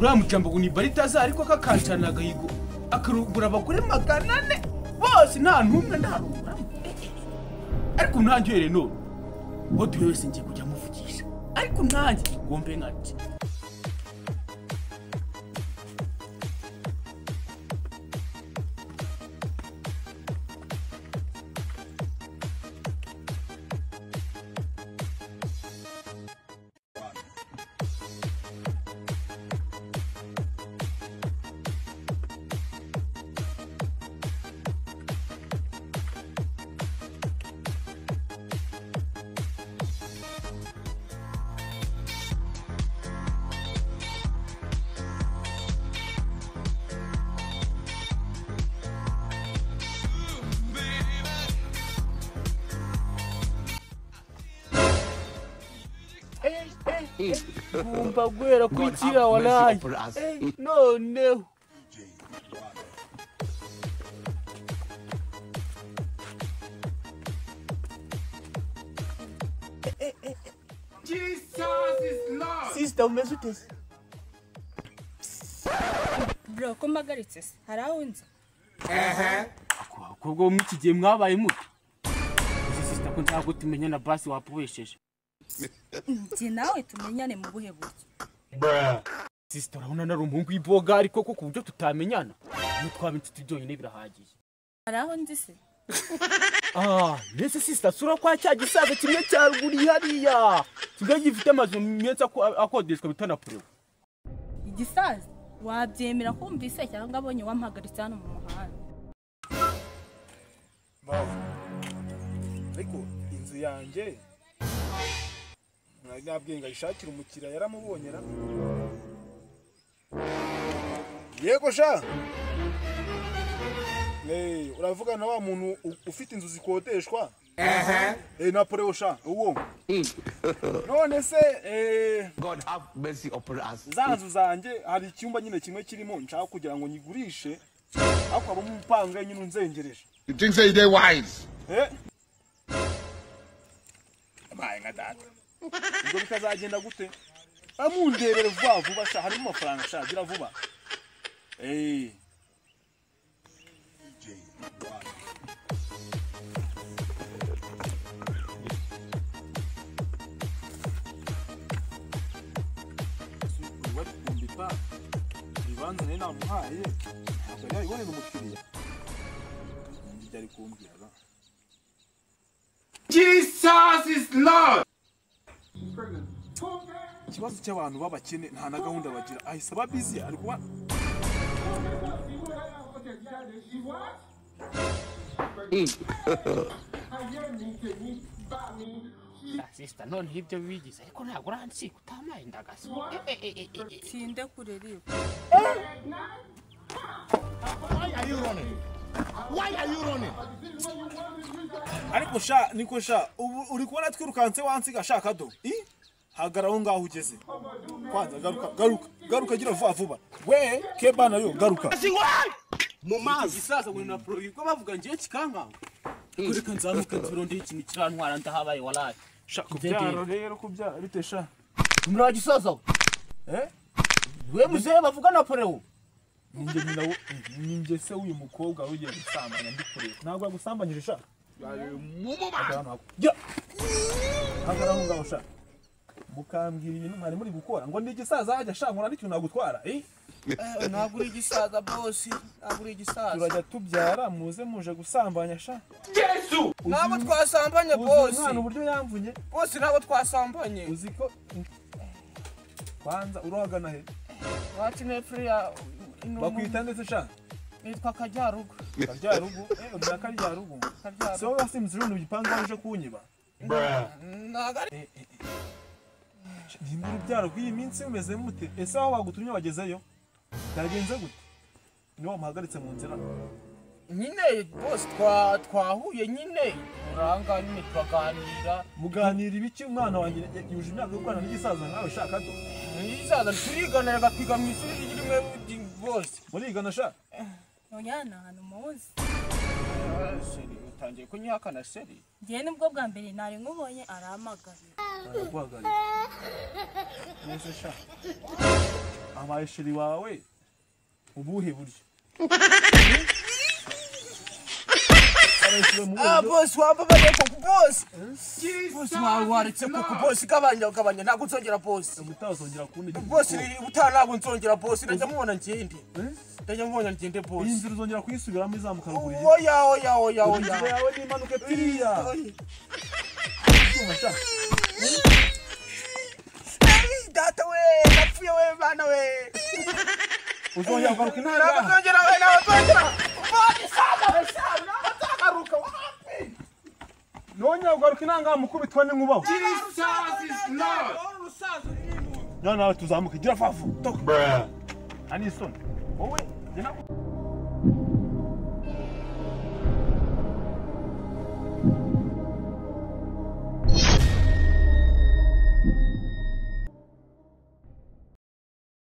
uramujambo ngo ni baritaza ariko kakancana agahigo akarugura abagore 400 bose nta ntumwe ndarugura ariko ntangiye no ngo duwese ngiye kujya muvugisha ariko nanjye ngombe nkati Bumba gwera kwitira walahi. No. Jesus is Lord. Sister umezutese. Bro, kumagaritse harawunza. Akubwo mukigiye mwabaye muto. Sister ko ntago tumenya na basi wapubesheje. Nje nawe tumenyane mu buhe buryo. Sister urabona nari umuhungu iboga ariko ko kubyo tutamenyana. Nitwaba inshuti byonyine birahagije. Araho ndise. Nese sister sura kwa cya gisaza kimwe cya ruguri hariya. Kigaye gifite amazu menshi akodeshwa bitana pro. Igisaza wabyemera kumvise cyangwa abonye wampagaritse hano mu muhanda. Ariko inzu yanjye nabwenga ishakira umukira yaramubonyera. Yego sha. Uravuga na wa muntu ufite inzu zikodeshwa? Na poreo sha. Uwo. None se God have mercy upon us. Zanzu zanjye hari icyumba nyine kimwe kirimo nshaka kugira ngo nyigurishe. Ako abo mupanga nyine unzengereje. You think say they wise? Amaye nka data. Ngo bikazagenda gute? Amundebere vuba sha harimo amafaranga sha gira vuba. Ibanza nene namuhaye. Akaya ibone n'umukiriya. Ndari kumbwira. Jesus is Lord. Ikibazo cy'abantu babakene nta na gahunda bagira. Ahise aba busy ari kuba Sister none ibyo bigize ariko ntago ransi kutamaye ndagase. Sinde kureriwe. Why are you running? ariko sha niko sha uri kubona twirukanse wansiga shaka do. Hagaraho ngaho ugeze. Kwanza garuka gira vuba. We keba nayo garuka. Mu mazi gisaza ngo na pro yuko bavuga ngiye kikanka. Kureka nzamuka nzironde ikintu kirantwara ndahabaye walahi. Sha kubyaro rero kubyara bite sha. Umura gisaza. We muzehe bavuga na poreo. Ninge nyinawo ninge se uyu mukobwa ugiye gusambanya ndikure. Ntabwo agusambanyije sha. Hagaraho ngaho sha. Mukambwira ibintu mwari muri gukora ngo ndi gisaza hajya shankura n'icyo nagutwara Ntabwo uri gisaza boss ntabwo uri gisaza turajya tubyara muze muje gusambanya sha Yesu nabo twasambanye boss umwana uburyo yamvunye boss nabo twasambanye uziko kwanza urohagana he wacu nepfria bakwita ndetse sha nitwa Kajyarugo ura Kajyarugo so wasimze runo gipanga uje kunyiba nagari Nimuri byaro kwiyi minsi umeze mute ese aho bagutumye bagezeyo Byagenze gute niwo mpagaritse mu nzira nyine boss twahuye nyine uranga nyine turaganira muganira ibiki umwana wanjye yuje imyaka yo kwana n'igisaza nawe shaka do n'igisaza turiganira gapiga mu ishuri rimwe boss murigana sha Oyana hano muzi. utangiye kunyihakana sheri. Ngiye nibwo bwa mbere nari nkubonye aramagana. Araguhagarika. Nese sha. Amaye sheri wawe. Ubuhe buryo? Boss wambaye koko boss. Boss waretse koko boss kabanya ntabwo nzongera boss. Mutazongera kunege. Boss ntabwo nzongera boss ndajya mubona ngende. Ndajya mubona ngende boss. Inzira uzongera kuyisubiramo izamuka ruguru. Oya. Yawe ni imanuke piriya. Data we, napfuye we bana we. Uzongera kugaruka intara. Uzongera we nawe twongera. Boss sana atagaruka wapi. Nongera kugaruka intanga mukubitwa n'inkubaho. Jesus is Lord. Nawe tuzamuka gira fafu. Ani son. Wowe